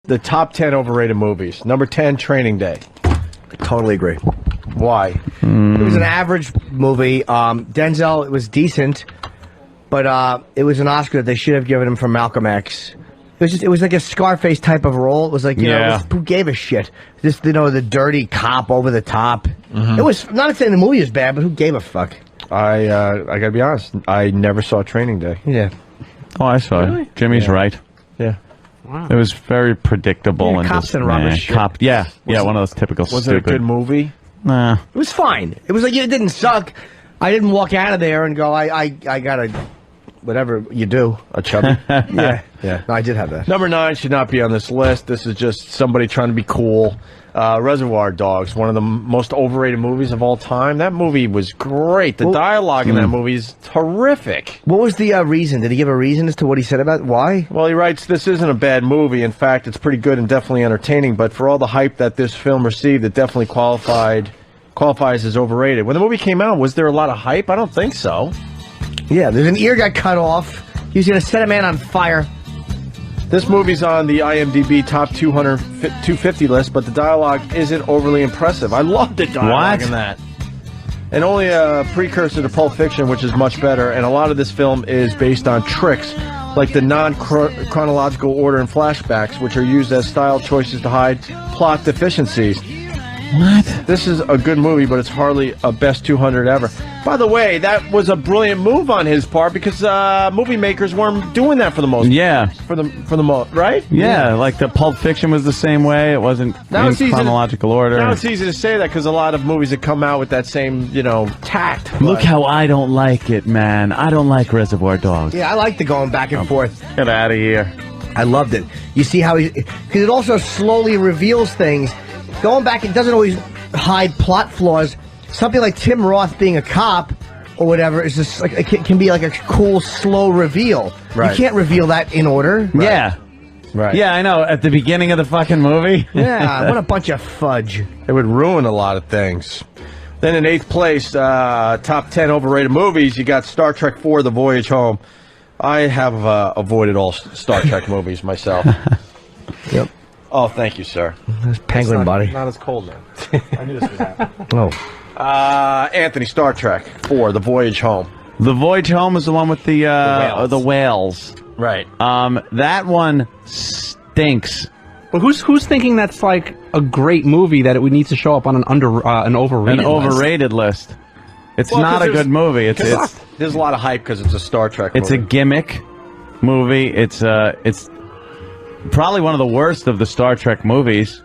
The top 10 overrated movies. Number 10, Training Day. I totally agree. Why? It was an average movie. Denzel, it was decent, but it was an Oscar that they should have given him for Malcolm X. It was like a Scarface type of role. It was like, you know, who gave a shit? Just, you know, the dirty cop over the top. It was, not saying the movie is bad, but who gave a fuck? I gotta be honest, I never saw Training Day. Yeah. Oh, I saw it. Jimmy's right. Yeah. Wow. It was very predictable and cops just, and rubbish. Yeah, one of those typical Was stupid. it a good movie? Nah. It was fine. It was like, it didn't suck. I didn't walk out of there and go, I gotta, whatever you do. A chubby? Yeah. Yeah. No, I did have that. Number 9 should not be on this list. This is just somebody trying to be cool. Reservoir Dogs, one of the most overrated movies of all time. That movie was great. The dialogue in that movie is terrific. What was the reason? Did he give a reason as to what he said about why? Well, he writes, this isn't a bad movie. In fact, it's pretty good and definitely entertaining, but for all the hype that this film received, it definitely qualifies as overrated. When the movie came out, was there a lot of hype? I don't think so. Yeah, there's an ear got cut off. He was going to set a man on fire. This movie's on the IMDb top 250 list, but the dialogue isn't overly impressive. I love the dialogue in that. And only a precursor to Pulp Fiction, which is much better, and a lot of this film is based on tricks, like the non-chronological order and flashbacks, which are used as style choices to hide plot deficiencies. What? This is a good movie, but it's hardly a best 200 ever. By the way, that was a brilliant move on his part because movie makers weren't doing that for the most. Yeah. For the most, right? Yeah, like the Pulp Fiction was the same way. It wasn't in chronological order. Now it's easy to say that because a lot of movies that come out with that same, you know, tact. Look how I don't like it, man. I don't like Reservoir Dogs. Yeah, I like the going back and forth. Get out of here. I loved it. You see how he... Because it also slowly reveals things. Going back, it doesn't always hide plot flaws. Something like Tim Roth being a cop or whatever is just like, it can be like a cool, slow reveal. Right. You can't reveal that in order. Right. Yeah. Right. Yeah, I know. At the beginning of the fucking movie. Yeah, what a bunch of fudge. It would ruin a lot of things. Then in 8th place, top 10 overrated movies, you got Star Trek IV, The Voyage Home. I have avoided all Star Trek movies myself. Yep. Oh, thank you, sir. There's penguin body. Not as cold now. I knew this was happening. Oh. Anthony, Star Trek 4, The Voyage Home. The Voyage Home is the one with the whales. Right. That one stinks. But who's thinking that's like a great movie that it would need to show up on an overrated list? It's not a good movie. It's there's a lot of hype because it's a Star Trek movie. It's a gimmick movie. It's probably one of the worst of the Star Trek movies,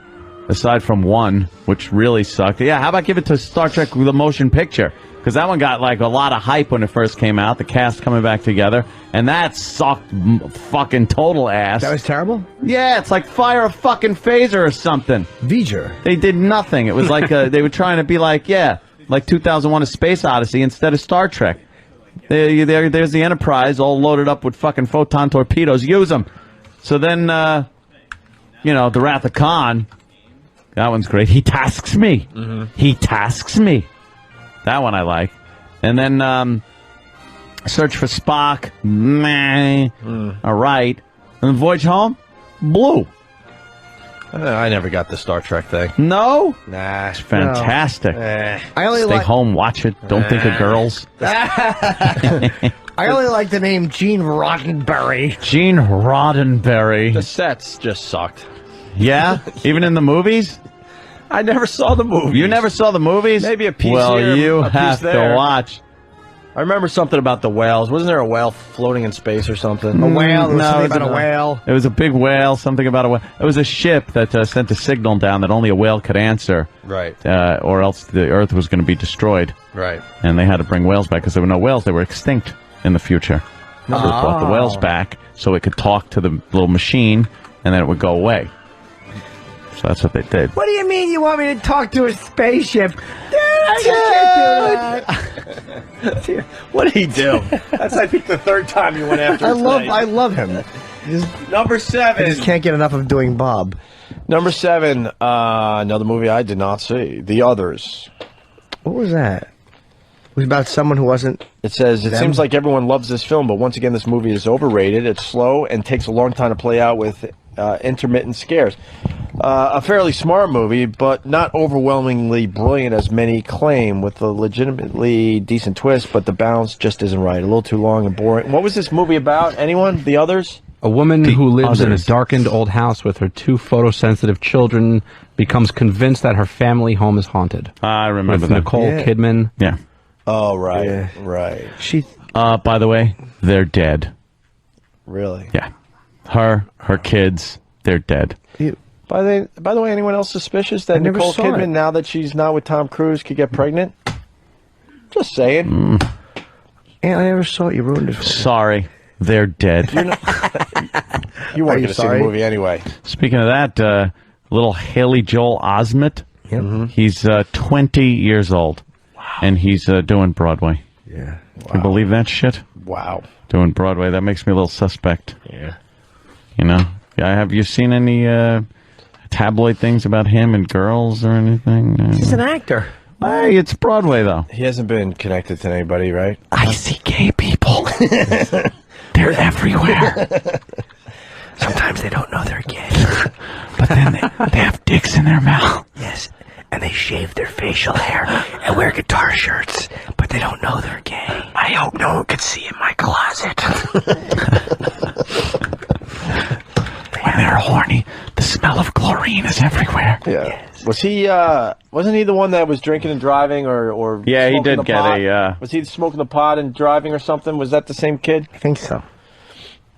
aside from one, which really sucked. Yeah, how about give it to Star Trek the motion picture? Because that one got like a lot of hype when it first came out, the cast coming back together, and that sucked fucking total ass. That was terrible? Yeah, it's like fire a fucking phaser or something. V'ger. They did nothing. It was like they were trying to be like, like 2001: A Space Odyssey instead of Star Trek. There's the Enterprise all loaded up with fucking photon torpedoes. Use them. So then, the Wrath of Khan, that one's great. He tasks me. He tasks me. That one I like. And then Search for Spock, meh, all right. And Voyage Home, blue. I never got the Star Trek thing. No? Nah. It's fantastic. I only Stay home, watch it. Don't think of girls. I only like the name Gene Roddenberry. Gene Roddenberry. The sets just sucked. Yeah? Even in the movies? I never saw the movies. You never saw the movies? Maybe a piece well, here, you a have piece there. to watch. I remember something about the whales. Wasn't there a whale floating in space or something? A whale? There was No, something it was about a whale. It was a big whale, something about a whale. It was a ship that sent a signal down that only a whale could answer. Right. Or else the Earth was going to be destroyed. Right. And they had to bring whales back because there were no whales. They were extinct in the future. So they brought the whales back so it could talk to the little machine, and then it would go away. So that's what they did. What do you mean you want me to talk to a spaceship? Dude, I can't do it. What did he do? That's, I think, the third time you went after him I love him. Number 7. I just can't get enough of doing Bob. Number 7, another movie I did not see. The Others. What was that? It was about someone who wasn't. It says, it seems like everyone loves this film, but once again, this movie is overrated. It's slow and takes a long time to play out with intermittent scares. A fairly smart movie, but not overwhelmingly brilliant as many claim, with a legitimately decent twist, but the balance just isn't right. A little too long and boring. What was this movie about? Anyone? The others? A woman who lives in a darkened old house with her 2 photosensitive children becomes convinced that her family home is haunted. I remember with that. Nicole Kidman. Yeah. Oh, right. Yeah. Right. By the way, they're dead. Really? Yeah. Her kids, they're dead. By the way, anyone else suspicious that Nicole Kidman, now that she's not with Tom Cruise, could get pregnant? Just saying. Yeah, I never saw it. You ruined it for me. Sorry, they're dead. You weren't going to see the movie anyway. Speaking of that, little Haley Joel Osment. Yep. He's 20 years old. Wow. And he's doing Broadway. Yeah. Wow. Can you believe that shit? Wow. Doing Broadway. That makes me a little suspect. Yeah. You know? Yeah, have you seen any tabloid things about him and girls or anything? He's an actor. Hey, it's Broadway, though. He hasn't been connected to anybody, right? I see gay people. They're everywhere. Sometimes they don't know they're gay. But then they have dicks in their mouth. Yes. And they shave their facial hair and wear guitar shirts, but they don't know they're gay. I hope no one could see in my closet. When they're horny, the smell of chlorine is everywhere. Yeah. Yes. Was he? Wasn't he the one that was drinking and driving, or? Yeah, he did the get pot? a. Was he smoking the pot and driving or something? Was that the same kid? I think so.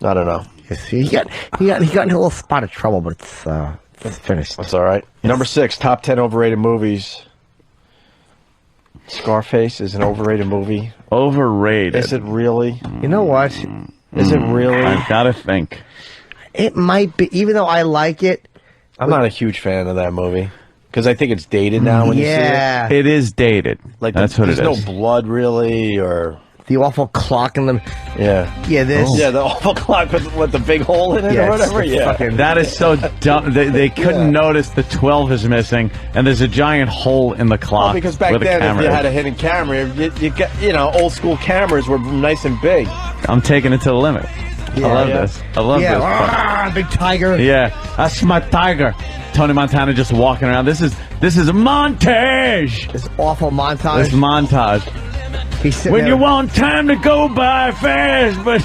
I don't know. Yes, he got into a little spot of trouble, but it's finished. That's all right. Yes. Number 6, top 10 overrated movies. Scarface is an overrated movie. Overrated. Is it really? You know what? Is it really? I've got to think. It might be, even though I like it. I'm not a huge fan of that movie because I think it's dated now. When you see it, It is dated. like That's what it is. There's no blood really, or The awful clock in the. yeah, this. yeah, the awful clock with the big hole in it Yes, or whatever. it's Yeah, fucking- That is so dumb. They couldn't notice the 12 is missing, and there's a giant hole in the clock. well, because back where the then, if camera you is. had a hidden camera, you got old school cameras were nice and big. I'm taking it to the limit. I love yeah. this. I love this. Big tiger. Yeah, that's my tiger. Tony Montana just walking around. This is a montage. This awful montage. This montage. He's sitting When there. you want time to go by fast, but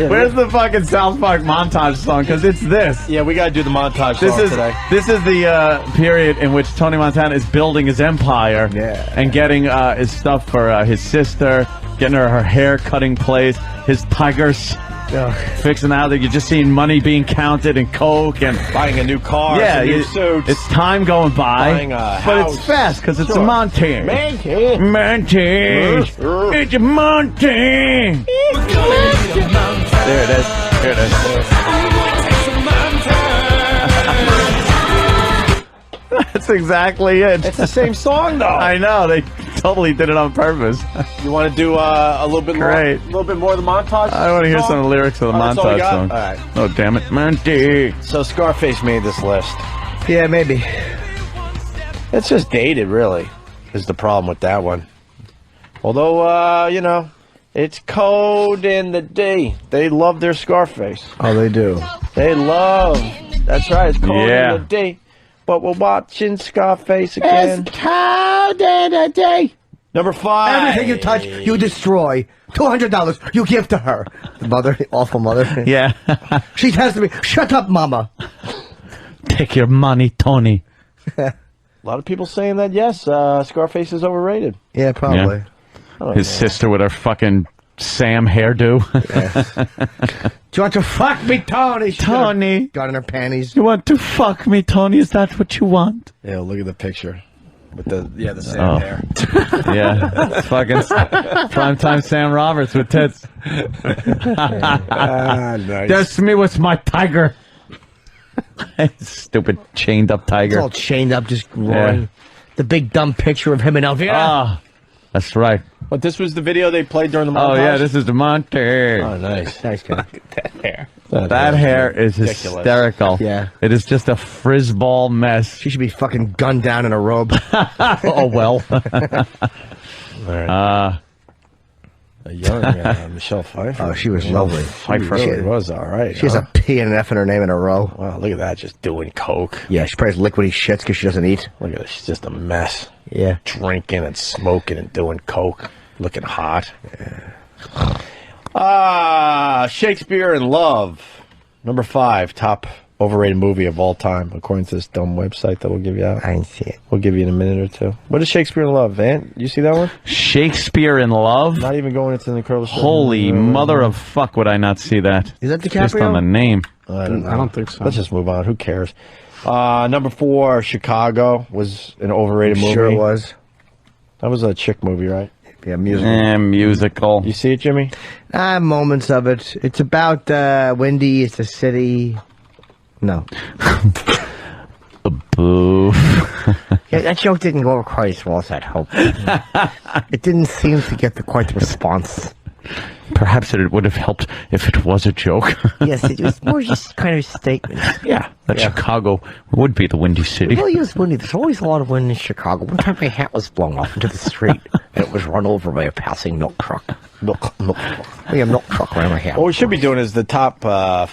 where's the fucking South Park montage song? Because it's this. Yeah, we gotta do the montage This song is today. this is the period in which Tony Montana is building his empire and getting his stuff for his sister, getting her hair cutting place, his tigers. Fixing out that you're just seeing money being counted and coke and Buying a new car, yeah, some new suits. it's time going by, Buying a but house. it's fast because it's Sure. a montage. Montage. It's a montage. There it is. There it is. That's exactly it. It's the same song, though. I know they totally did it on purpose. You want to do a little bit more, Great. a little bit more of the montage? I want to hear song? some of the lyrics of the Oh, that's all we montage got? song. All right. Oh damn it, montage. So Scarface made this list. Yeah, maybe. It's just dated, really, is the problem with that one. Although, it's code in the D. They love their Scarface. Oh, they do. They love. That's right. It's code Yeah. in the D. But we're watching Scarface again. Code in the day. Number 5. Everything you touch, you destroy. $200 you give to her. The mother, awful mother. Yeah. She tells me, "Shut up, mama." Take your money, Tony. A lot of people saying that, yes, Scarface is overrated. Yeah, probably. Oh, His sister with her fucking Sam hairdo. Do you want to fuck me, Tony? She Tony. got in her panties. You want to fuck me, Tony? Is that what you want? Yeah, look at the picture. With the same hair. Yeah. It's fucking primetime Sam Roberts with tits. Nice. That's me with my tiger. Stupid chained up It's all tiger. chained up, just roaring. Yeah. The big dumb picture of him and Elvira. Ah. That's right. But this was the video they played during the montage? Oh, yeah, this is the montage. Oh, nice. Nice guy. That hair. That hair is ridiculous. hysterical. Yeah. It is just a frizzball mess. She should be fucking gunned down in a robe. Oh, well. A young Michelle Pfeiffer. Oh, she was lovely. Pfeiffer really was all right. She has a P and an F in her name in a row. Wow, look at that, just doing coke. Yeah, she probably has liquidy shits because she doesn't eat. Look at this, she's just a mess. Yeah. Drinking and smoking and doing coke. Looking hot. Yeah. Shakespeare in Love. Number 5, top overrated movie of all time, according to this dumb website that we'll give you out. I didn't see it. We'll give you in a minute or two. What is Shakespeare in Love, Van? You see that one? Shakespeare in Love? Not even going into the incredible. Holy mother of fuck, would I not see that? Is that DiCaprio? Just on the name. I don't know. I don't think so. Let's just move on. Who cares? Number 4, Chicago was an overrated movie. Sure it was. That was a chick movie, right? Yeah, musical. Musical. You see it, Jimmy? Moments of it. It's about Wendy. It's a city. No. Boo. Yeah, that joke didn't go over quite as well as I'd hoped. It didn't seem to get quite the response. Perhaps it would have helped if it was a joke. Yes, it was more just kind of a statement. Yeah, that Chicago would be the Windy City. Well, it was windy. There's always a lot of wind in Chicago. One time my hat was blown off into the street, and it was run over by a passing milk truck. Milk truck ran my hat. What we should be doing is the top 5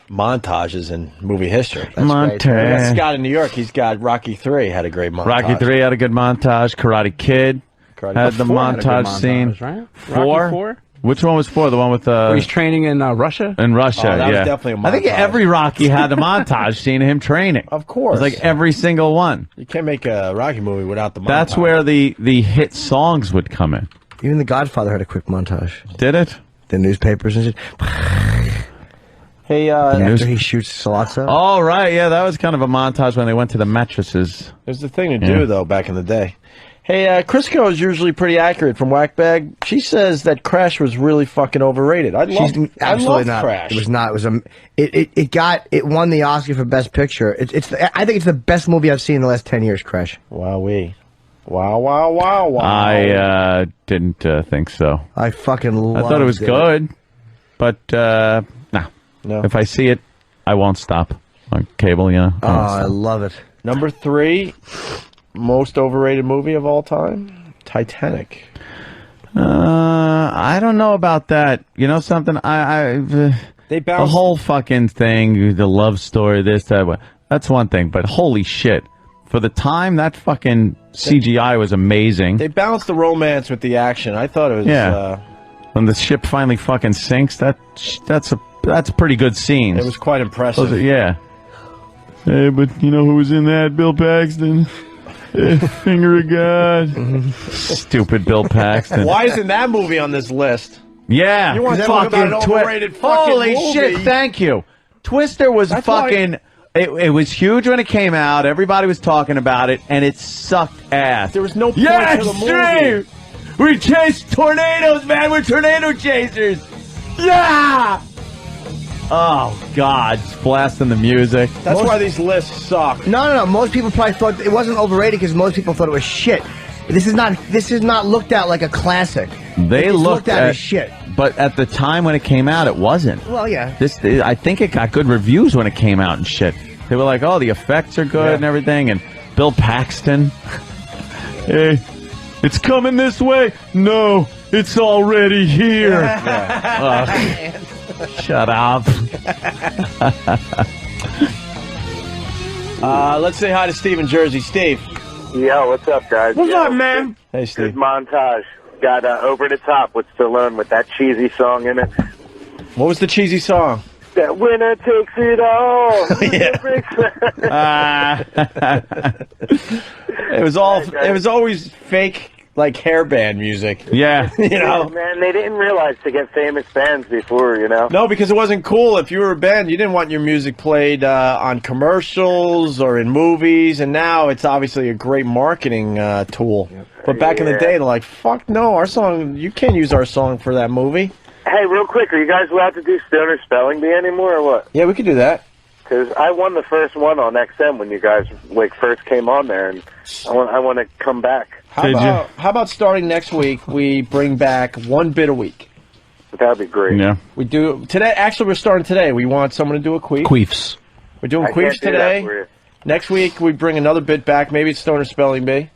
montages in movie history. Montage. That's Scott in New York. He's got Rocky 3 had a great montage. Rocky 3 had a good montage. Karate Kid had the 4 had a good montage scene. right? 4? Rocky 4? Which one was 4? The one with Where he's training in Russia? in Russia. Oh, that was yeah, definitely a I think montage. every Rocky had a montage scene of him training. Of course. It was like every single one. You can't make a Rocky movie without the montage. That's where the hit songs would come in. Even The Godfather had a quick montage. Did it? The newspapers and shit. Hey, After he shoots Salazzo. Oh, right. Yeah, that was kind of a montage when they went to the mattresses. there's the thing to do, though, back in the day. Hey, Crisco is usually pretty accurate from Whackbag. She says that Crash was really fucking overrated. I love not. Crash. It was not. It was it won the Oscar for Best Picture. I think it's the best movie I've seen in the last 10 years. Crash. Wowee. Wow. I didn't think so. I fucking loved it. I thought it was good, but no. If I see it, I won't stop on cable. You know. Oh, I love it. Number 3, most overrated movie of all time, Titanic. I don't know about that. You know something? They the bounced. whole fucking thing, the love story, this, that. That's one thing, but holy shit. For the time, that fucking CGI was amazing. They balanced the romance with the action. I thought it was. Yeah. When the ship finally fucking sinks, that's a pretty good scene. It was quite impressive. Yeah. Hey, but you know who was in that? Bill Paxton. Finger of God. Stupid Bill Paxton. Why isn't that movie on this list? Yeah. You want to talk about an overrated fucking Holy movie? shit, thank you. Twister was That's fucking... It was huge when it came out. Everybody was talking about it, and it sucked ass. There was no point yeah, to the movie. Steve! We chase tornadoes, man. We're tornado chasers. Yeah! Oh, God. Just blasting the music. That's why these lists suck. No. Most people probably thought it wasn't overrated because most people thought it was shit. This is not looked at like a classic. They It's looked at at as shit. But at the time when it came out, it wasn't. Well, yeah. I think it got good reviews when it came out and shit. They were like, oh, the effects are good and everything. And Bill Paxton. Hey, it's coming this way. No, it's already here. Shut up. Let's say hi to Steve in Jersey. Steve. Yo, what's up, guys? What's Yo, up, man? Hey, Good Steve. montage. Got Over the Top with Stallone with that cheesy song in it. What was the cheesy song? That winner takes it all. It was all. It was always fake, like hairband music. Yeah. You know. Man, they didn't realize to get famous bands before, you know? No, because it wasn't cool. If you were a band, you didn't want your music played on commercials or in movies, and now it's obviously a great marketing tool. But back in the day, they're like, fuck no, our song, you can't use our song for that movie. Hey, real quick, are you guys allowed to do Stoner Spelling Bee anymore or what? Yeah, we could do that. Because I won the first one on XM when you guys first came on there, and I want to come back. How about starting next week? We bring back one bit a week. That'd be great. Yeah. We do today. Actually, we're starting today. We want someone to do a queef. Queefs. We're doing I queefs can't do that today. for you. Next week, we bring another bit back. Maybe it's Stoner Spelling Bee.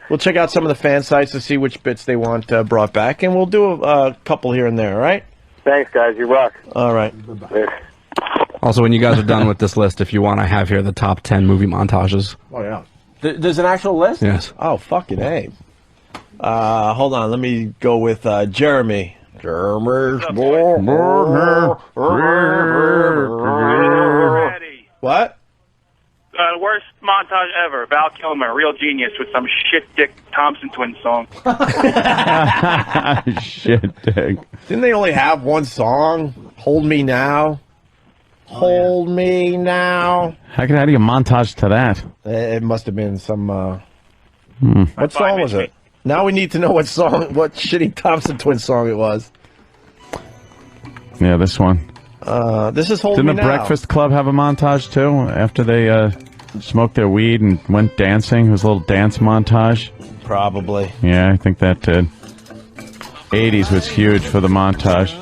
We'll check out some of the fan sites to see which bits they want brought back, and we'll do a couple here and there. All right. Thanks, guys. You rock. All right. Also, when you guys are done with this list, if you want, I have here the top 10 movie montages. Oh yeah. There's an actual list. Yes. Oh fucking A. Hold on. Let me go with Jeremy. Jeremy's Ready. What? Worst montage ever. Val Kilmer, real genius, with some shit Dick Thompson twin song. Shit, Dick. Didn't they only have one song? Hold Me Now. Hold Me Now. How do you montage to that? It must have been some. What song was it? Now we need to know what shitty Thompson twin song it was. Yeah, this one. This is Hold Didn't Me the Now. Breakfast Club have a montage too? After they smoked their weed and went dancing, it was a little dance montage. Probably. Yeah, I think that did. 80s was huge for the montage.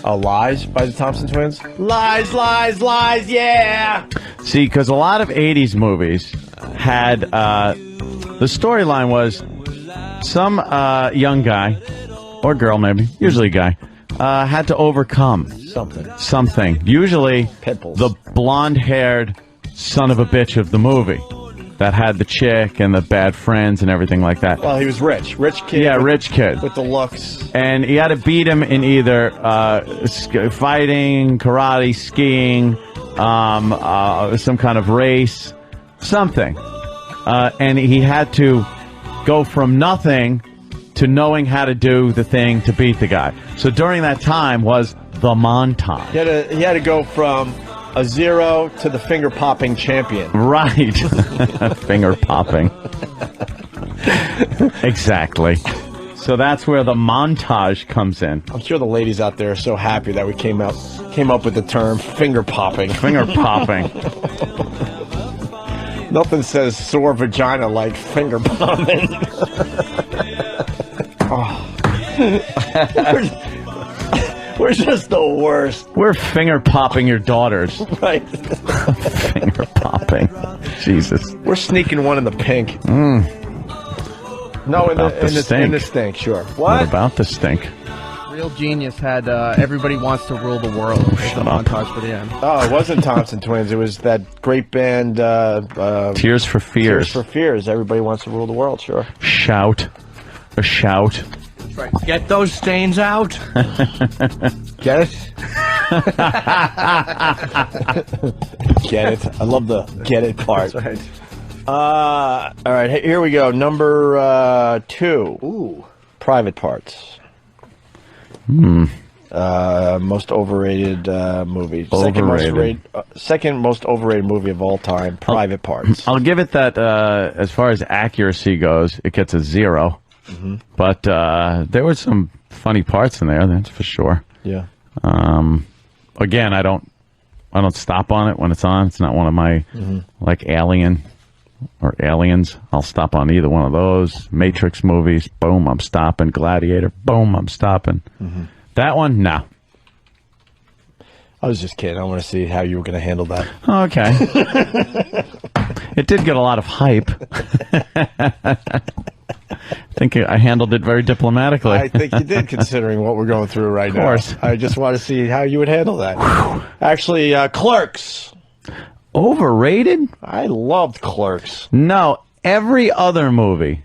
Lies by the Thompson twins. Lies, lies, lies. Yeah. See, because a lot of 80s movies had the storyline was some young guy or girl, maybe, usually a guy, had to overcome something. Usually Pimples. the blonde-haired son of a bitch of the movie that had the chick and the bad friends and everything like that. Well, he was rich. Rich kid. Yeah, rich kid. With the looks. And he had to beat him in either fighting, karate, skiing, some kind of race, something. And he had to go from nothing to knowing how to do the thing to beat the guy. So during that time was the montage. He had to go from a 0 to the finger popping champion. Right. Finger popping. Exactly. So that's where the montage comes in. I'm sure the ladies out there are so happy that we came up with the term finger popping. Finger popping. Nothing says sore vagina like finger popping. We're just the worst. We're finger popping your daughters. Right. Finger popping. Jesus. We're sneaking one in the pink. No, in the stink, sure. What about the stink? Real Genius had Everybody Wants to Rule the World. It's a montage for the end. Oh, it wasn't Thompson Twins. It was that great band Tears for Fears. Tears for Fears. Everybody Wants to Rule the World, sure. Shout. A shout. Right. Get those stains out. Get it? Get it. I love the get it part. That's right. All right, here we go. Number 2. Ooh. Private Parts. Most overrated movie. Second most overrated movie of all time. Private Parts. I'll give it that as far as accuracy goes, it gets a 0. Mm-hmm. But there were some funny parts in there, that's for sure. Yeah. Again, I don't stop on it when it's on. It's not one of my like Alien or Aliens. I'll stop on either one of those. Matrix movies, boom, I'm stopping. Gladiator, boom, I'm stopping. That one, no. I was just kidding. I want to see how you were going to handle that. Okay. It did get a lot of hype. I think I handled it very diplomatically. I think you did, considering what we're going through right now. Of course. I just want to see how you would handle that. Actually, Clerks. Overrated? I loved Clerks. No, every other movie,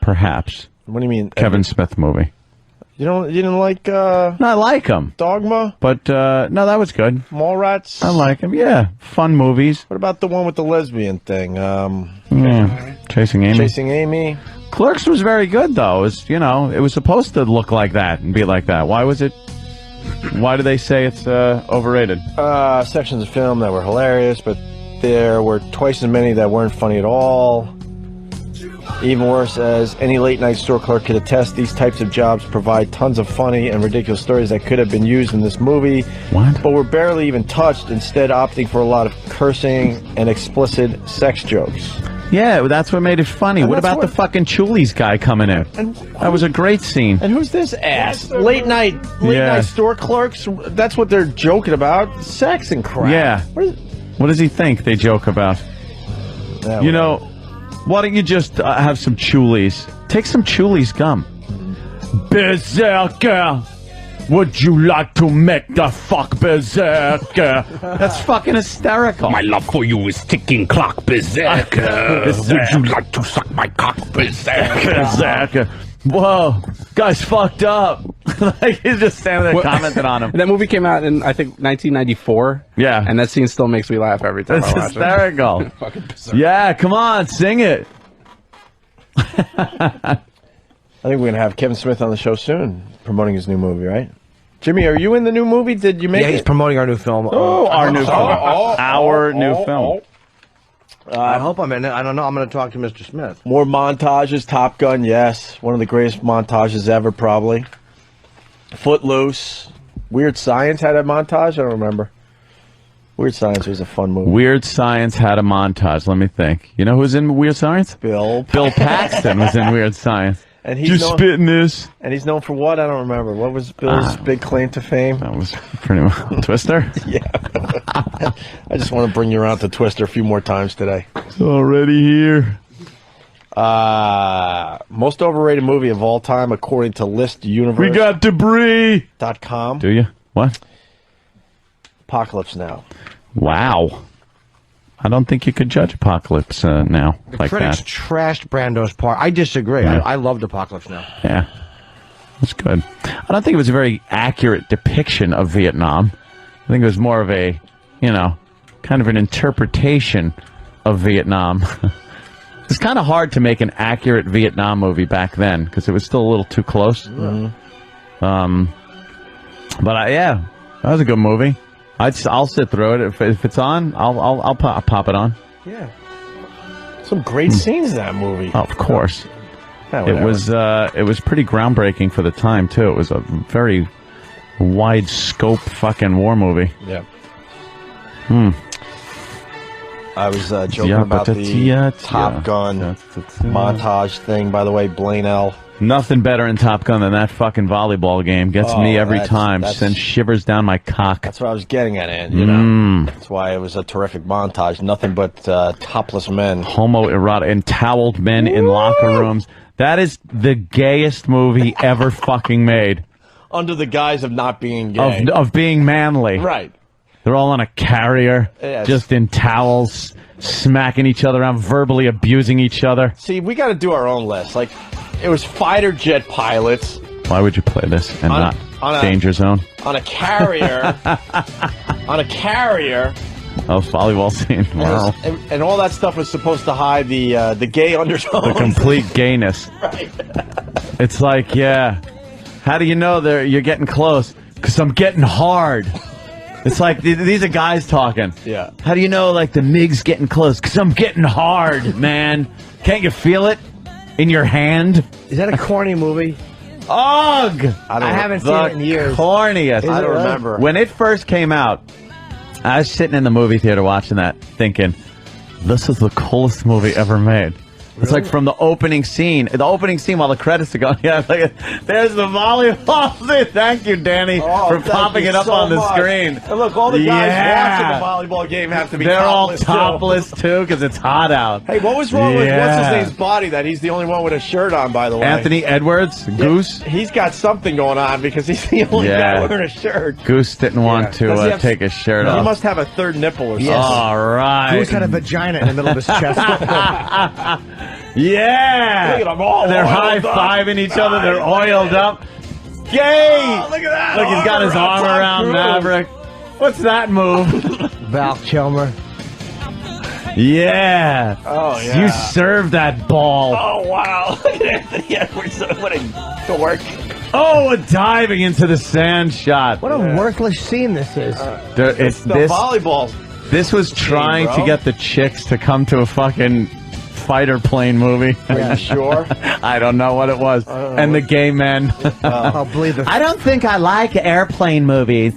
perhaps. What do you mean? Kevin Smith movie. You didn't like No, I like him. Dogma? But, no, that was good. Mallrats? I like him, yeah. Fun movies. What about the one with the lesbian thing? Yeah. Chasing Amy. Chasing Amy. Clerks was very good, though. It was, it was supposed to look like that and be like that. Why do they say it's overrated? Sections of film that were hilarious, but there were twice as many that weren't funny at all. Even worse, as any late-night store clerk could attest, these types of jobs provide tons of funny and ridiculous stories that could have been used in this movie, but were barely even touched, instead opting for a lot of cursing and explicit sex jokes. Yeah, that's what made it funny. What about the fucking Chulies guy coming in? That was a great scene. And who's this ass? Late-night store clerks? That's what they're joking about? Sex and crap. Yeah. What does he think they joke about? You know... Why don't you just have some Chulies? Take some Chulies gum. Berserker! Would you like to make the fuck berserker? That's fucking hysterical. My love for you is ticking clock, berserker. Would you like to suck my cock, berserker? Berserker. Whoa, guy's fucked up. Like, he's just standing there commenting on him. That movie came out in, I think, 1994. Yeah. And that scene still makes me laugh every time It's I watch hysterical. it. Fucking berserker. Yeah, come on, sing it. I think we're going to have Kevin Smith on the show soon, promoting his new movie, right? Jimmy, are you in the new movie? Did you make it? Yeah, he's promoting our new film. Our new film. Our new film. I hope I'm in it. I don't know. I'm going to talk to Mr. Smith. More montages. Top Gun, yes. One of the greatest montages ever, probably. Footloose. Weird Science had a montage? I don't remember. Weird Science was a fun movie. Weird Science had a montage. Let me think. You know who's in Weird Science? Bill Paxton was in Weird Science. And he's Just spitting this. And he's known for what? I don't remember. What was Bill's big claim to fame? That was pretty much Twister. Yeah. I just want to bring you around to Twister a few more times today. It's already here. Most overrated movie of all time, according to ListUniverse.com. We got debris. Do you? What? Apocalypse Now. Wow. I don't think you could judge Apocalypse Now The like critics that. trashed Brando's part. I disagree. Yeah. I loved Apocalypse Now. Yeah. That's good. I don't think it was a very accurate depiction of Vietnam. I think it was more of a, kind of an interpretation of Vietnam. It's kind of hard to make an accurate Vietnam movie back then because it was still a little too close. Mm-hmm. But yeah, that was a good movie. I'll sit through it if it's on. I'll pop it on. Yeah. Some great scenes in that movie. Oh, of course. Yeah, it was pretty groundbreaking for the time too. It was a very wide scope fucking war movie. Yeah. I was joking about the Top Gun montage thing. By the way, Blaine L. Nothing better in Top Gun than that fucking volleyball game. Gets me every time. Sends shivers down my cock. That's what I was getting at, Ann. That's why it was a terrific montage. Nothing but topless men. Homoerotic and toweled men in locker rooms. That is the gayest movie ever fucking made. Under the guise of not being gay. Of being manly. Right. They're all on a carrier, just in towels, smacking each other around, verbally abusing each other. See, we got to do our own list. Like, it was fighter jet pilots. Why would you play this and not Danger Zone? On a carrier. On a carrier. Oh, volleyball scene. Wow. And all that stuff was supposed to hide the gay undertones. The complete gayness. Right. It's like, yeah. How do you know you're getting close? Because I'm getting hard. It's like, these are guys talking. Yeah. How do you know, like, the MiG's getting close? Because I'm getting hard, man. Can't you feel it in your hand? Is that a corny movie? Ugh! I haven't seen it in years. Corniest. I don't remember. When it first came out, I was sitting in the movie theater watching that, thinking, this is the coolest movie ever made. It's like from the opening scene. The opening scene while the credits are going. Yeah, like, there's the volleyball scene. Thank you, Danny, for popping it up on the screen. And look, all the guys watching the volleyball game have to be They're topless, all topless, too, because it's hot out. Hey, what was wrong with what's-his-name's body that he's the only one with a shirt on, by the way? Anthony Edwards, Goose. He's got something going on because he's the only guy wearing a shirt. Goose didn't want to take his shirt off. He must have a third nipple or something. Yes. All right. Goose had a vagina in the middle of his chest. Yeah! Look at them all. They're high-fiving each other. They're oiled up. Gay! Look at that. Look, he's got his arm around Maverick. What's that move? Val Kilmer. Yeah. Oh, yeah. You served that ball. Oh, wow. Look at Anthony Edwards. What a dork. Oh, a diving into the sand shot. What a worthless scene this is. It's the volleyball. This was trying to get the chicks to come to a fucking fighter plane movie. Are you sure? I don't know what it was. And the gay men. I'll believe it. I don't think I like airplane movies.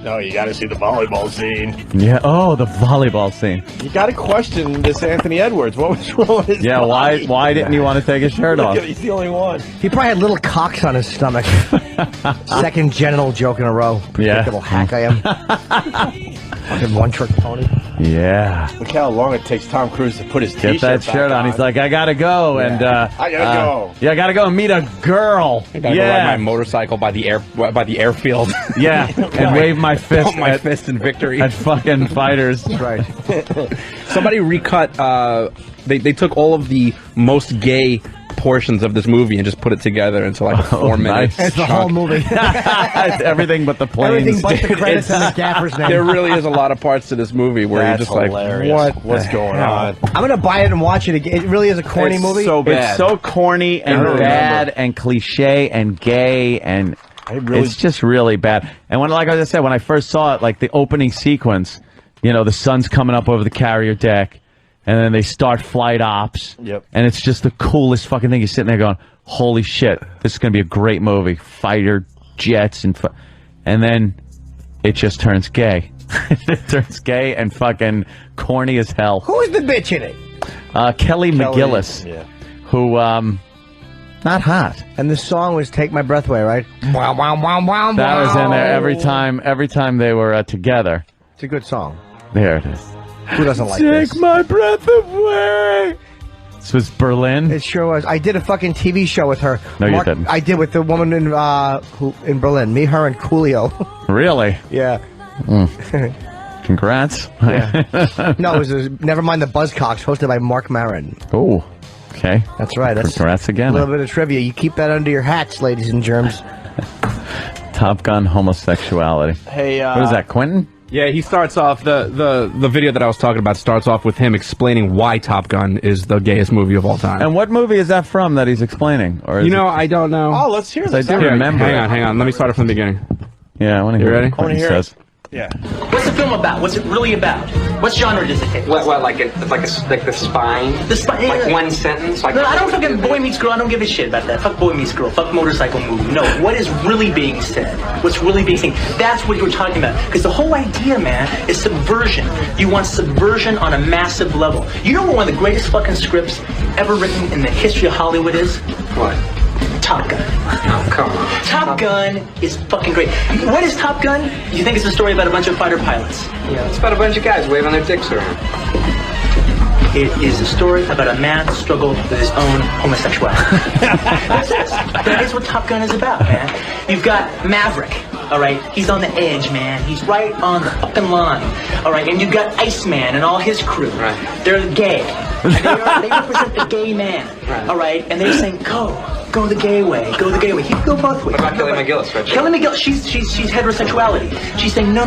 No, you got to see the volleyball scene. Yeah. Oh, the volleyball scene. You got to question this Anthony Edwards. What was wrong with his body? Why didn't he want to take his shirt off? He's the only one. He probably had little cocks on his stomach. Second genital joke in a row. Yeah. Little hack I am. Fucking one-trick pony. Yeah. Look how long it takes Tom Cruise to put his Get that shirt on. He's like, I gotta go, and I gotta go. Yeah, I gotta go and meet a girl. I gotta go ride my motorcycle by the airfield. Yeah, and wave my fist. Pump my fist in victory at fucking fighters. That's right. Somebody recut. They took all of the most gay portions of this movie and just put it together into like a 4 minute. It's the whole movie. It's everything but the planes. Everything but the credits and the gaffer's name. There really is a lot of parts to this movie where That's you're just hilarious. like, what's going on? I'm gonna buy it and watch it again. It really is a corny It's movie. so bad. It's so corny and bad and cliche and gay and it's just really bad. And when, like I said, when I first saw it, like the opening sequence, you know, the sun's coming up over the carrier deck. And then they start flight ops. Yep. And it's just the coolest fucking thing. You're sitting there going, holy shit, this is going to be a great movie. Fighter jets and then it just turns gay. It turns gay and fucking corny as hell. Who is the bitch in it? Kelly McGillis. Yeah. Who, not hot. And the song was "Take My Breath Away," right? Wow, wow, wow, wow. That was in there every time they were together. It's a good song. There it is. Who doesn't like Take this? my breath away. This was Berlin. It sure was. I did a fucking TV show with her. No, you didn't. I did with the woman in Berlin. Me, her, and Coolio. Really? Yeah. Congrats. Yeah. No, it was Never Mind the Buzzcocks, hosted by Mark Maron. Oh, okay. That's right. That's Congrats again. a little bit of trivia. You keep that under your hats, ladies and germs. Top Gun homosexuality. Hey, what is that, Quentin? Yeah, he starts off the video that I was talking about starts off with him explaining why Top Gun is the gayest movie of all time. And what movie is that from that he's explaining? Or is I don't know. Oh, let's hear this. I do remember. Hang on. Let me start it from the beginning. Yeah, I want to hear ready? what Quentin says. Yeah. What's the film about? What's it really about? What genre does it take? What like the spine? The spine. Like one sentence? Like no, I don't fucking Boy Meets Girl. I don't give a shit about that. Fuck Boy Meets Girl. Fuck motorcycle movie. No, what is really being said? What's really being seen? That's what you're talking about. Because the whole idea, man, is subversion. You want subversion on a massive level. You know what one of the greatest fucking scripts ever written in the history of Hollywood is? What? Top Gun. Oh, come on. Top Gun is fucking great. What is Top Gun? You think it's a story about a bunch of fighter pilots? Yeah, it's about a bunch of guys waving their dicks around. It is a story about a man's struggle with his own homosexuality. That is what Top Gun is about, man. You've got Maverick, all right? He's on the edge, man. He's right on the fucking line, all right? And you've got Iceman and all his crew. Right. They're gay. And they represent the gay man, all right? And they're saying, go the gay way, go the gay way. You can go both ways. What about Kelly McGillis, right? Kelly McGillis, she's heterosexuality. She's saying, no.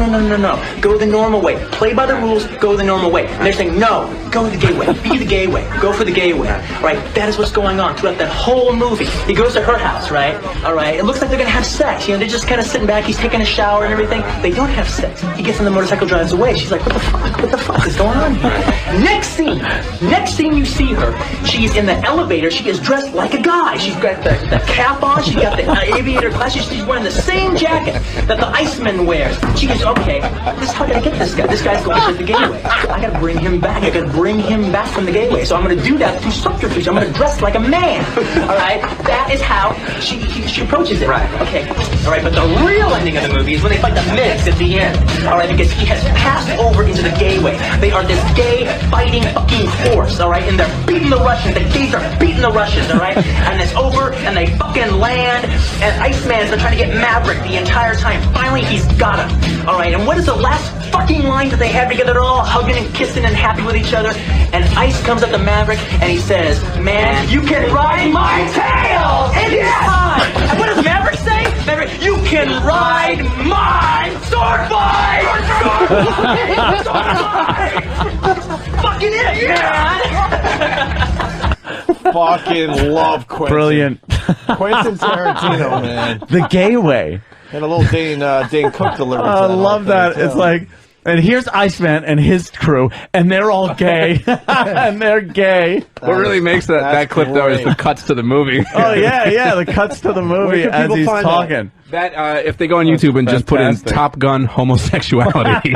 Go the normal way. Play by the rules, go the normal way. And they're saying, no, go the gay way. Be the gay way. Go for the gay way. Right? That is what's going on throughout that whole movie. He goes to her house, right? All right. It looks like they're going to have sex. You know, they're just kind of sitting back. He's taking a shower and everything. They don't have sex. He gets on the motorcycle, drives away. She's like, what the fuck is going on here? Next scene you see her, she's in the elevator. She is dressed like a guy. She's got the cap on. She's got the aviator glasses. She's wearing the same jacket that the Iceman wears. She goes, okay, this is how I gotta get this guy. This guy's going to the gay way. I gotta bring him back. I gotta bring him back from the gay way. So I'm gonna do that through subterfuge. I'm gonna dress like a man. All right, that is how she approaches it. Right. Okay. All right, but the real ending of the movie is when they fight the Miz at the end. All right, because he has passed over into the gay way. They are this gay fighting fucking force. All right, and they're beating the Russians. The gays are beating the Russians. All right, and it's over, and they fucking land, and Iceman's been trying to get Maverick the entire time. Finally, he's got him. All right, and what is the last fucking line that they have together? They're all hugging and kissing and happy with each other. And Ice comes up to Maverick, and he says, "Man, you can ride my tail anytime." And what does Maverick say? Maverick, "You can ride my sword fight." Sword fight. Fucking it, man. Fucking love Quentin. Brilliant. Quentin Tarantino, man. The gay way. And a little Dane Cook delivery. I love that. It's like And here's Iceman and his crew, and they're all gay. And they're gay. What really makes that clip, though, is the cuts to the movie. Oh, yeah, the cuts to the movie as he's talking. That if they go on YouTube and just put in Top Gun homosexuality.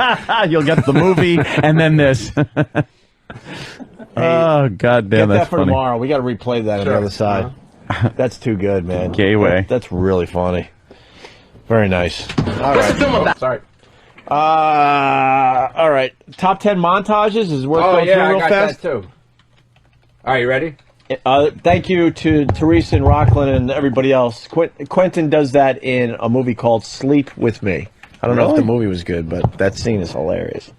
You'll get the movie and then this. Oh, goddamn, Get that's that for funny. tomorrow. We got to replay that on the other side. That's too good, man. Gay way. That's really funny. Very nice. All right. Sorry. All right. Top 10 montages is worth going through real fast. That too. All right, you ready? Thank you to Teresa and Rockland and everybody else. Quentin does that in a movie called Sleep With Me. I don't know if the movie was good, but that scene is hilarious.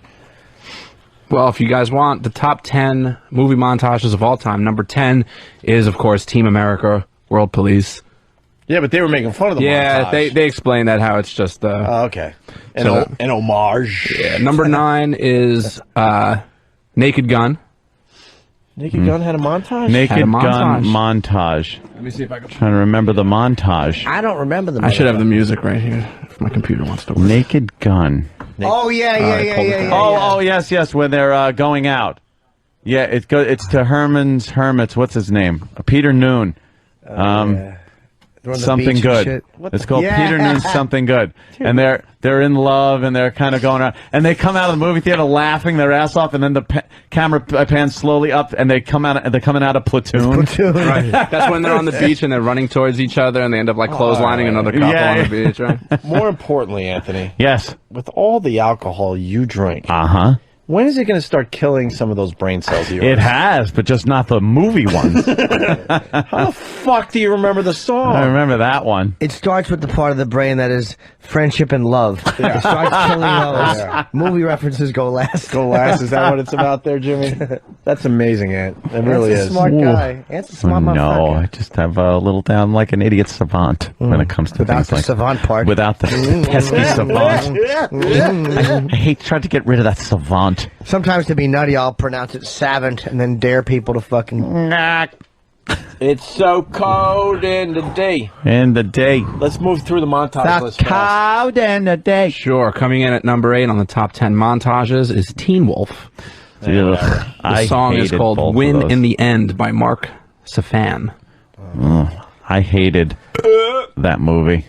Well, if you guys want the top 10 movie montages of all time, number 10 is, of course, Team America, World Police. Yeah, but they were making fun of the montage. Yeah, they explain that how it's just... okay. An homage. Yeah, number 9 is Naked Gun. Naked Gun had a montage? Naked Gun montage. Let me see if I can... Trying to remember the montage. I don't remember the. I should have the music right here if my computer wants to work. Naked Gun. Oh yeah. Oh, yes, when they're going out. Yeah, it's to Herman's Hermits. What's his name? Peter Noon. Something good. It's called Peter Noon's Something Good. And they're in love and they're kind of going around. And they come out of the movie theater laughing their ass off, and then the camera pans slowly up, and they're coming out of Platoon. Right. That's when they're on the beach and they're running towards each other, and they end up like clotheslining another couple on the beach, right? More importantly, Anthony. Yes. With all the alcohol you drink. When is it going to start killing some of those brain cells of yours? It has, but just not the movie ones. How the fuck do you remember the song? I remember that one. It starts with the part of the brain that is friendship and love. It starts killing those. Yeah. Movie references go last. Go last? Is that what it's about there, Jimmy? That's amazing, Ant. It really is. Ant's a smart guy. Ant's a smart No, motherfucker. I just have a little down like an idiot savant when it comes to Without things the like savant part. Without the pesky savant. I hate trying to get rid of that savant. Sometimes to be nutty, I'll pronounce it savant and then dare people to fucking... It's so cold in the day. In the day. Let's move through the montage list. Cold in the day. Sure. Coming in at number 8 on the top 10 montages is Teen Wolf. The song is called Win in the End by Mark Safan. I hated that movie.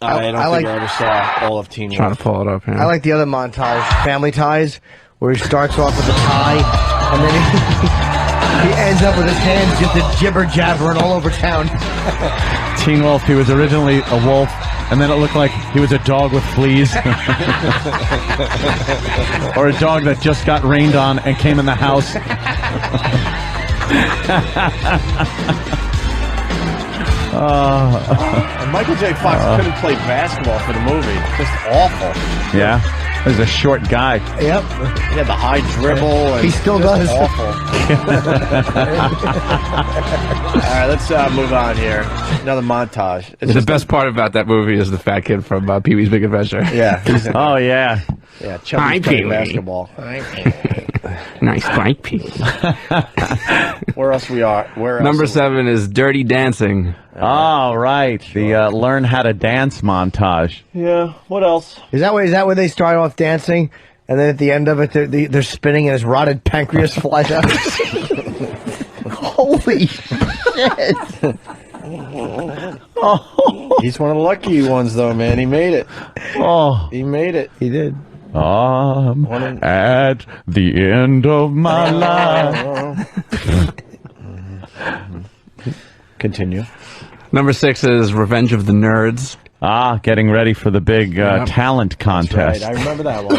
I don't think I ever saw all of Teen Wolf. Trying to pull it up here. I like the other montage, Family Ties, where he starts off with a tie, and then he ends up with his hands just a jibber jabbering all over town. Teen Wolf, he was originally a wolf, and then it looked like he was a dog with fleas. Or a dog that just got rained on and came in the house. And Michael J. Fox couldn't play basketball for the movie. Just awful. Yeah. He was a short guy. Yep. He had the high dribble. And he still does. Awful. All right, let's move on here. Another montage. The best part about that movie is the fat kid from Pee-wee's Big Adventure. Yeah. Oh, yeah. Yeah, Chubby's playing basketball. Nice bike piece. Where else we are? Number 7 is Dirty Dancing. Oh, right. The Learn How to Dance montage. Yeah. What else? Is that where they start off dancing, and then at the end of it, they're spinning, and his rotted pancreas flies out? Holy shit! Oh. He's one of the lucky ones, though, man. He made it. Oh. He made it. He did. At the end of my life. Continue. Number 6 is Revenge of the Nerds. Getting ready for the big talent contest. Right. I remember that one.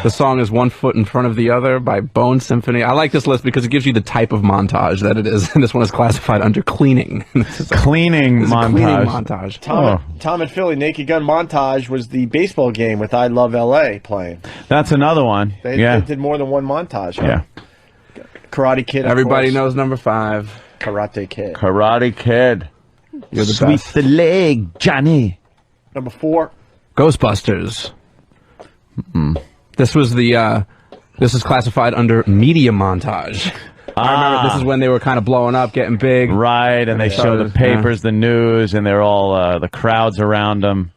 The song is One Foot in Front of the Other by Bone Symphony. I like this list because it gives you the type of montage that it is. And this one is classified under cleaning. Cleaning montage. Tom and Philly, Naked Gun montage was the baseball game with I Love L.A. playing. That's another one. They did more than one montage. Huh? Yeah. Karate Kid, of Everybody course. knows number 5. Karate Kid. Karate Kid. You're the Sweep best. the leg, Johnny. Number 4. Ghostbusters. This was this is classified under media montage. I remember this is when they were kind of blowing up, getting big. Right, and they show the papers, the news, and they're all, the crowds around them.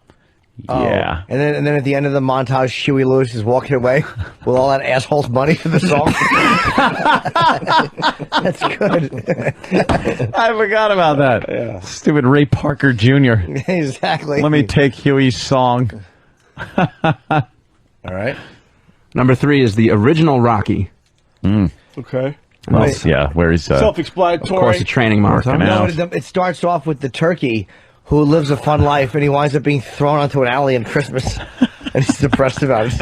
Yeah. And then at the end of the montage, Huey Lewis is walking away with all that asshole's money for the song. That's good. I forgot about that. Yeah. Stupid Ray Parker Jr. Exactly. Let me take Huey's song. All right. Number 3 is the original Rocky. Okay. Well, yeah, where he's Self-explanatory. Of course, a training montage. No, it starts off with the turkey who lives a fun life, and he winds up being thrown onto an alley on Christmas, and he's depressed about it.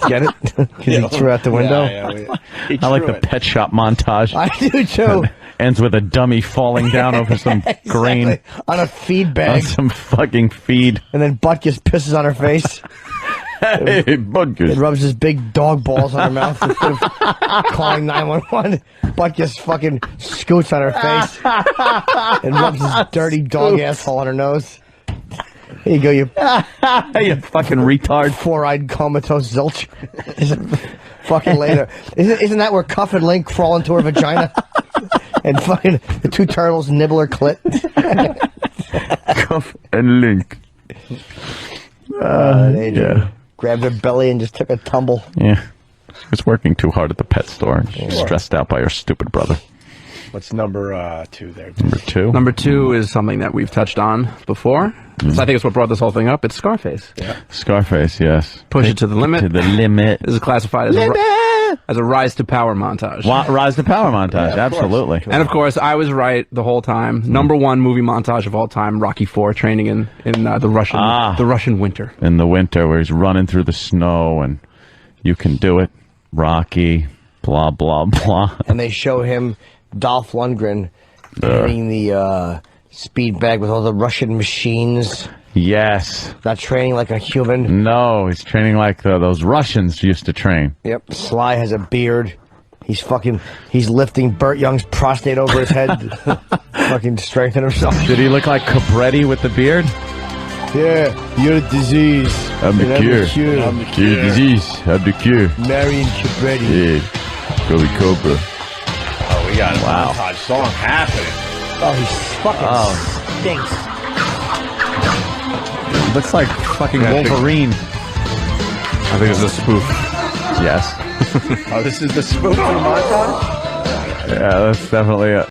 Get it? Because he threw out the window. I like the pet shop montage. I do too. Ends with a dummy falling down over some grain on a feed bag, on some fucking feed, and then Butkus pisses on her face. Hey, Butkus. It rubs his big dog balls on her mouth instead of calling 911. Butkus fucking scoots on her face and rubs his dirty dog asshole on her nose. Here you go, you fucking retard. Four-eyed comatose zilch. Fucking later. Isn't that where Cuff and Link crawl into her vagina? And fucking the two turtles nibble her clit? Cuff and Link. They grabbed her belly and just took a tumble. Yeah. She was working too hard at the pet store. And she was stressed out by her stupid brother. What's number 2 there? Number 2? Number 2 is something that we've touched on before. So I think it's what brought this whole thing up. It's Scarface. Yeah. Scarface, yes. Push it to the limit. To the limit. This is classified as a rise to power montage. Rise to power montage, absolutely. And of course, I was right the whole time. Number 1 movie montage of all time, Rocky IV, training in the Russian winter. In the winter, where he's running through the snow, and you can do it, Rocky, blah blah blah. And they show him Dolph Lundgren carrying the speed bag with all the Russian machines. Yes. Not training like a human. No, he's training like those Russians used to train. Yep. Sly has a beard. He's lifting Burt Young's prostate over his head to fucking strengthen himself. Did he look like Cabretti with the beard? Yeah, you're the disease. I'm the cure. I'm the You're the disease. I'm the cure. Marion Cabretti. Yeah. Billy Cobra. Oh, we got a montage song happening. Oh, he's fucking stinks. Looks like fucking Wolverine. I think it's a spoof. Yes. Oh, this is the spoof for the montage? Yeah, that's definitely it.